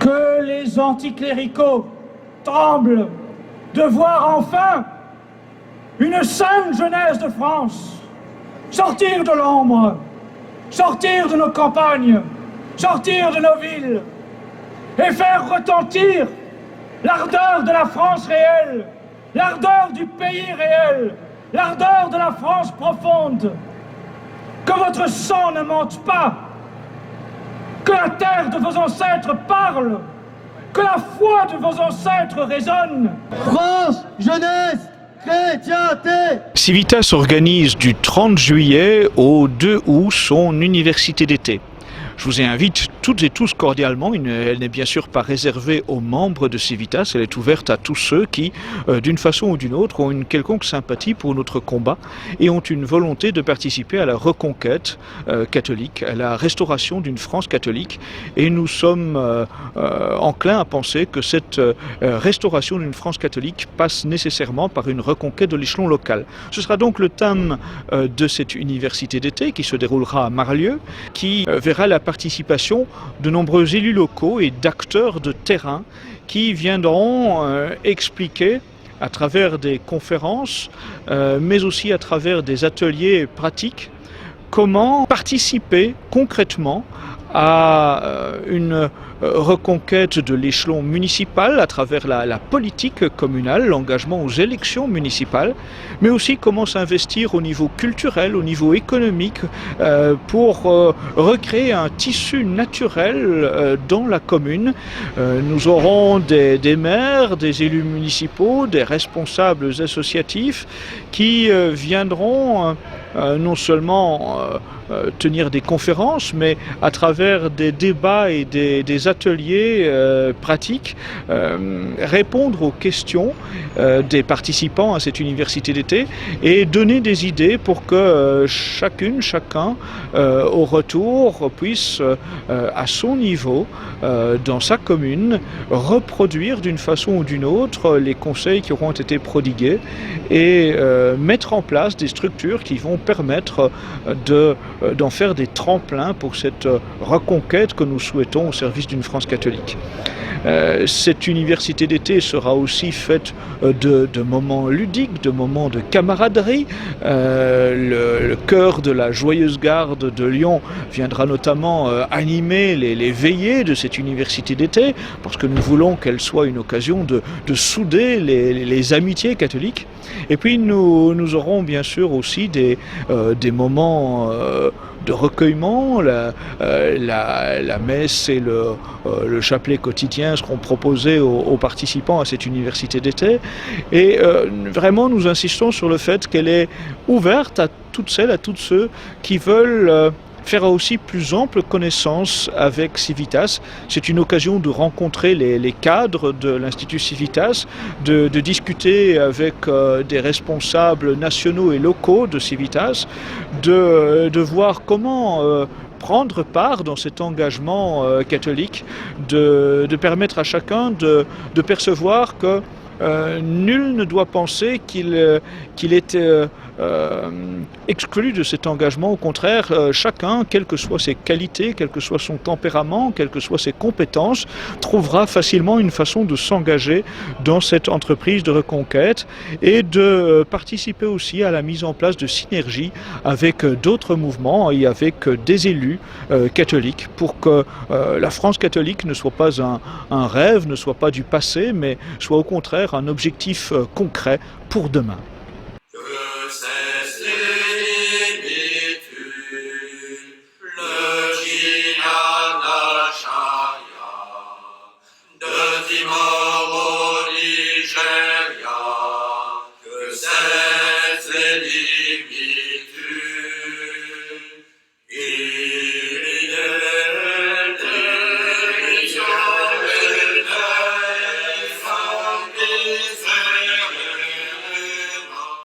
Que les anticléricaux tremblent de voir enfin une sainte jeunesse de France sortir de l'ombre, sortir de nos campagnes, sortir de nos villes et faire retentir l'ardeur de la France réelle, l'ardeur du pays réel, l'ardeur de la France profonde. Que votre sang ne mente pas, que la terre de vos ancêtres parle, que la foi de vos ancêtres résonne. France, jeunesse, chrétienté. Civitas organise du 30 juillet au 2 août son université d'été. Je vous invite toutes et tous cordialement, elle n'est bien sûr pas réservée aux membres de Civitas, elle est ouverte à tous ceux qui, d'une façon ou d'une autre, ont une quelconque sympathie pour notre combat et ont une volonté de participer à la reconquête catholique, à la restauration d'une France catholique. Et nous sommes enclins à penser que cette restauration d'une France catholique passe nécessairement par une reconquête de l'échelon local. Ce sera donc le thème de cette université d'été qui se déroulera à Marlieu, qui verra la participation de nombreux élus locaux et d'acteurs de terrain qui viendront expliquer à travers des conférences, mais aussi à travers des ateliers pratiques, comment participer concrètement à une reconquête de l'échelon municipal à travers la politique communale, l'engagement aux élections municipales, mais aussi comment s'investir au niveau culturel, au niveau économique, pour recréer un tissu naturel dans la commune. Nous aurons des maires, des élus municipaux, des responsables associatifs qui viendront non seulement tenir des conférences, mais à travers des débats et des ateliers pratiques, répondre aux questions des participants à cette université d'été et donner des idées pour que chacun, au retour, puisse, à son niveau, dans sa commune, reproduire d'une façon ou d'une autre les conseils qui auront été prodigués et mettre en place des structures qui vont permettre d'en faire des tremplins pour cette reconquête que nous souhaitons au service d'une France catholique. Cette université d'été sera aussi faite de moments ludiques, de moments de camaraderie. Le chœur de la Joyeuse Garde de Lyon viendra notamment animer les veillées de cette université d'été, parce que nous voulons qu'elle soit une occasion de souder les amitiés catholiques. Et puis nous aurons bien sûr aussi des moments de recueillement, la messe et le chapelet quotidien seront proposés aux participants à cette université d'été. Et vraiment, nous insistons sur le fait qu'elle est ouverte à toutes celles, à tous ceux qui veulent faire aussi plus ample connaissance avec Civitas. C'est une occasion de rencontrer les cadres de l'Institut Civitas, de discuter avec des responsables nationaux et locaux de Civitas, de voir comment prendre part dans cet engagement catholique, de permettre à chacun de percevoir que nul ne doit penser qu'il est exclu de cet engagement. Au contraire, chacun, quelles que soient ses qualités, quel que soit son tempérament, quelles que soient ses compétences, trouvera facilement une façon de s'engager dans cette entreprise de reconquête et de participer aussi à la mise en place de synergies avec d'autres mouvements et avec des élus catholiques pour que la France catholique ne soit pas un rêve, ne soit pas du passé, mais soit au contraire un objectif concret pour demain.